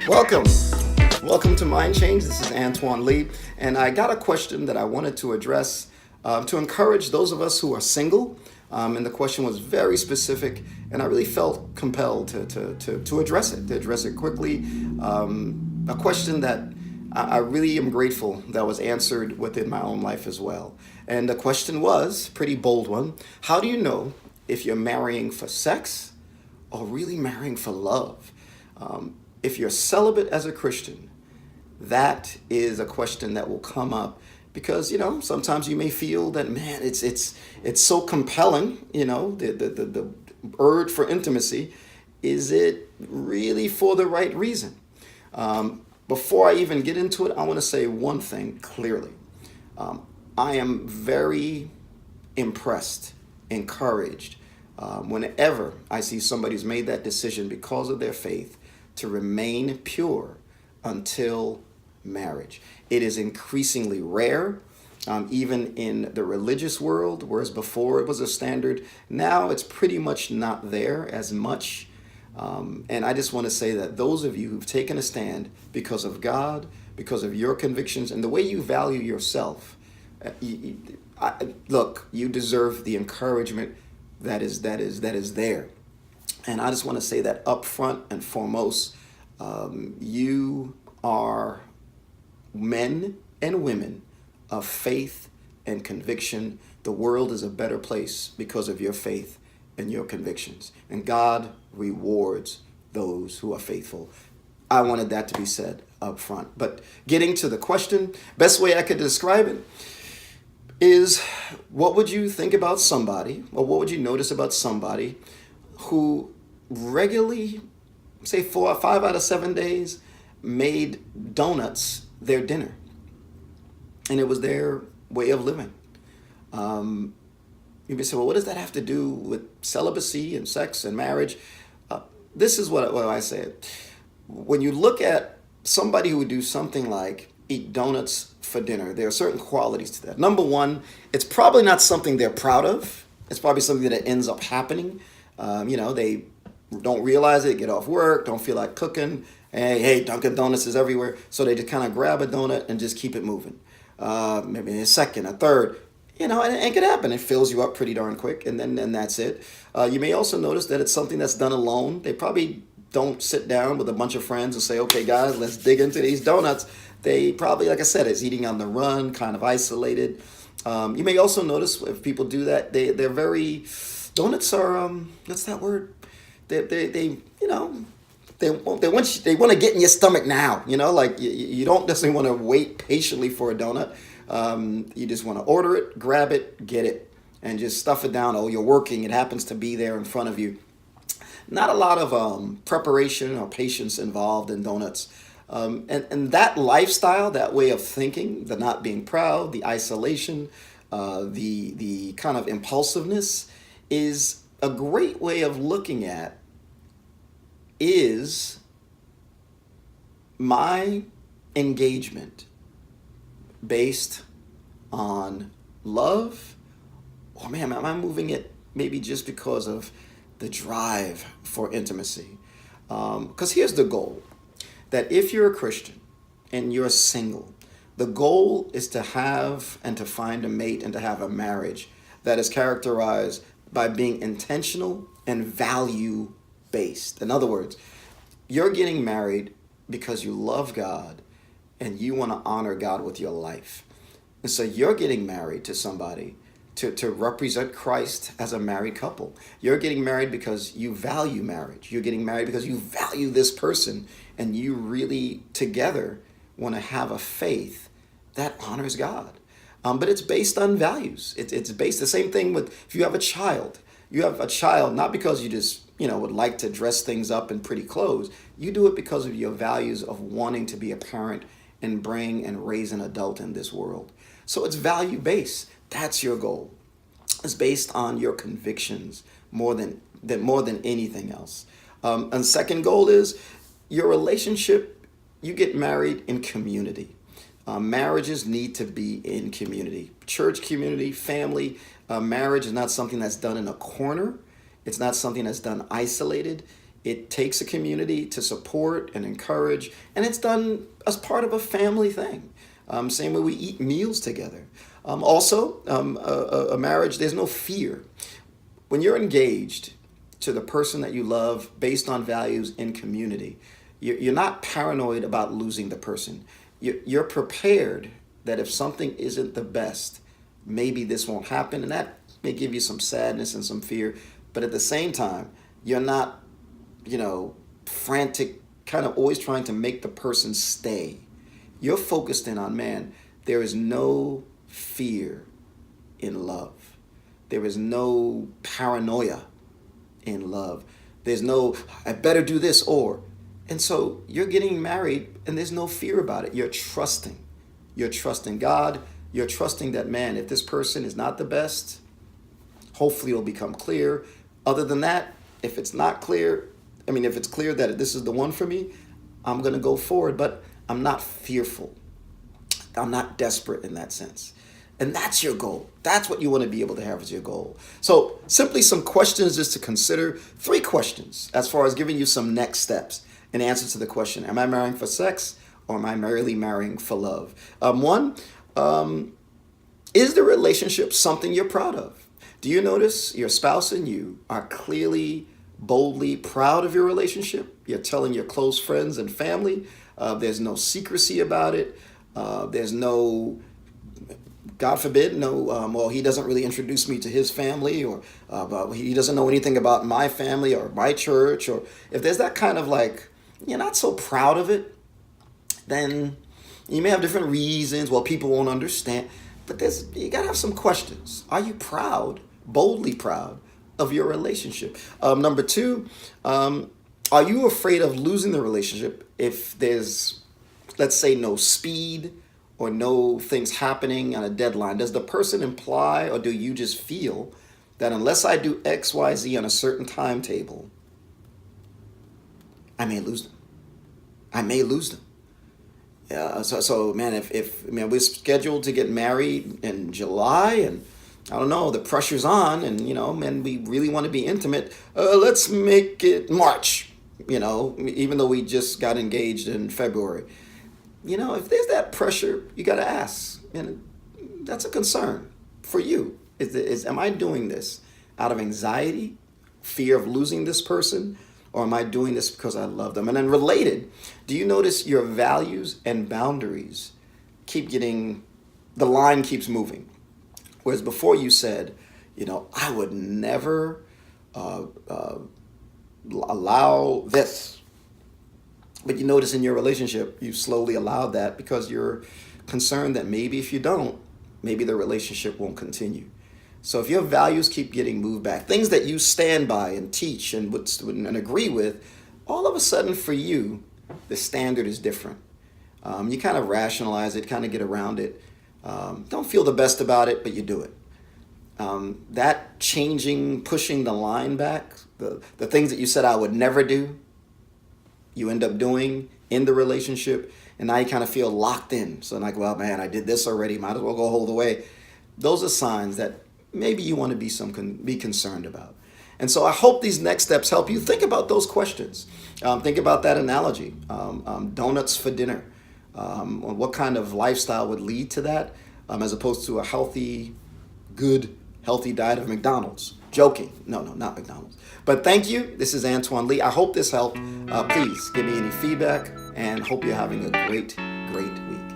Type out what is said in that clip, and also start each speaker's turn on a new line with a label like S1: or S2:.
S1: Welcome. Welcome to Mind Change. This is Antoine Lee, and I got a question that I wanted to address to encourage those of us who are single. And the question was very specific, and I really felt compelled to address it quickly. A question that I really am grateful that was answered within my own life as well. And the question was, pretty bold one, how do you know if you're marrying for sex or really marrying for love? If you're celibate as a Christian, that is a question that will come up because sometimes you may feel that, man, it's so compelling, the urge for intimacy. Is it really for the right reason? Before I even get into it, I want to say one thing clearly. I am very impressed, encouraged, whenever I see somebody who's made that decision because of their faith to remain pure until marriage. It is increasingly rare, even in the religious world, whereas before it was a standard. Now it's pretty much not there as much. And I just want to say that those of you who've taken a stand because of God, because of your convictions, and the way you value yourself, look, you deserve the encouragement that is there. And I just want to say that up front and foremost, you are men and women of faith and conviction. The world is a better place because of your faith and your convictions. And God rewards those who are faithful. I wanted that to be said up front. But getting to the question, best way I could describe it is, what would you think about somebody, or what would you notice about somebody who regularly, say 4 or 5 out of 7 days, made donuts their dinner, and it was their way of living? You may say, well, what does that have to do with celibacy and sex and marriage? This is what I say. When you look at somebody who would do something like eat donuts for dinner, there are certain qualities to that. Number one, it's probably not something they're proud of. It's probably something that ends up happening. They don't realize it, get off work, don't feel like cooking. Hey, Dunkin' Donuts is everywhere. So they just kind of grab a donut and just keep it moving. Maybe a second, a third, and it could happen. It fills you up pretty darn quick, and then that's it. You may also notice that it's something that's done alone. They probably don't sit down with a bunch of friends and say, okay, guys, let's dig into these donuts. They probably, like I said, is eating on the run, kind of isolated. You may also notice if people do that, they're very, donuts are, what's that word? They want to get in your stomach now. Like you don't necessarily want to wait patiently for a donut. You just want to order it, grab it, get it, and just stuff it down. Oh, you're working. It happens to be there in front of you. Not a lot of preparation or patience involved in donuts. And that lifestyle, that way of thinking, the not being proud, the isolation, the kind of impulsiveness, is a great way of looking at, is my engagement based on love, or man, am I moving it maybe just because of the drive for intimacy? Because here's the goal, that if you're a Christian and you're single, the goal is to have and to find a mate and to have a marriage that is characterized by being intentional and value based. In other words, you're getting married because you love God and you want to honor God with your life. And so you're getting married to somebody to represent Christ as a married couple. You're getting married because you value marriage. You're getting married because you value this person, and you really together want to have a faith that honors God. But it's based on values. It's based the same thing with if you have a child. You have a child not because you just would like to dress things up in pretty clothes. You do it because of your values of wanting to be a parent and bring and raise an adult in this world. So it's value based. That's your goal. It's based on your convictions more than anything else. And second goal is your relationship. You get married in community. Marriages need to be in community, church community, family. Marriage is not something that's done in a corner. It's not something that's done isolated. It takes a community to support and encourage, and it's done as part of a family thing. Same way we eat meals together. A marriage, there's no fear. When you're engaged to the person that you love based on values in community, you're not paranoid about losing the person. You're prepared that if something isn't the best, maybe this won't happen, and that may give you some sadness and some fear. But at the same time, you're not, frantic, kind of always trying to make the person stay. You're focused in on, man, there is no fear in love. There is no paranoia in love. There's no, I better do this or. And so you're getting married and there's no fear about it. You're trusting. You're trusting God. You're trusting that, man, if this person is not the best, hopefully it'll become clear. Other than that, if it's not clear, if it's clear that this is the one for me, I'm going to go forward, but I'm not fearful. I'm not desperate in that sense. And that's your goal. That's what you want to be able to have as your goal. So simply some questions just to consider. 3 questions as far as giving you some next steps in answer to the question, am I marrying for sex or am I merely marrying for love? One, is the relationship something you're proud of? Do you notice your spouse and you are clearly, boldly proud of your relationship? You're telling your close friends and family. There's no secrecy about it. There's no, God forbid, well, he doesn't really introduce me to his family, or he doesn't know anything about my family or my church. Or if there's that kind of you're not so proud of it, then you may have different reasons. Well, people won't understand. But you got to have some questions. Are you proud, boldly proud of your relationship? Number 2, are you afraid of losing the relationship if there's, let's say, no speed or no things happening on a deadline? Does the person imply, or do you just feel that unless I do X, Y, Z on a certain timetable, I may lose them? I may lose them. So man, if we're scheduled to get married in July, and I don't know, the pressure's on, and man, we really want to be intimate. Let's make it March. Even though we just got engaged in February. If there's that pressure, you got to ask, and that's a concern for you. Am I doing this out of anxiety, fear of losing this person? Or am I doing this because I love them? And then related, do you notice your values and boundaries the line keeps moving? Whereas before you said, I would never allow this. But you notice in your relationship, you slowly allowed that because you're concerned that maybe if you don't, maybe the relationship won't continue. So if your values keep getting moved back, things that you stand by and teach and agree with, all of a sudden for you, the standard is different. You kind of rationalize it, kind of get around it. Don't feel the best about it, but you do it. That changing, pushing the line back, the things that you said I would never do, you end up doing in the relationship, and now you kind of feel locked in. So well, man, I did this already, might as well go hold away. Those are signs that maybe you want to be concerned about. And so I hope these next steps help you think about those questions. Think about that analogy. Donuts for dinner. What kind of lifestyle would lead to that as opposed to a healthy diet of McDonald's? Joking. No, not McDonald's. But thank you. This is Antoine Lee. I hope this helped. Please give me any feedback and hope you're having a great week.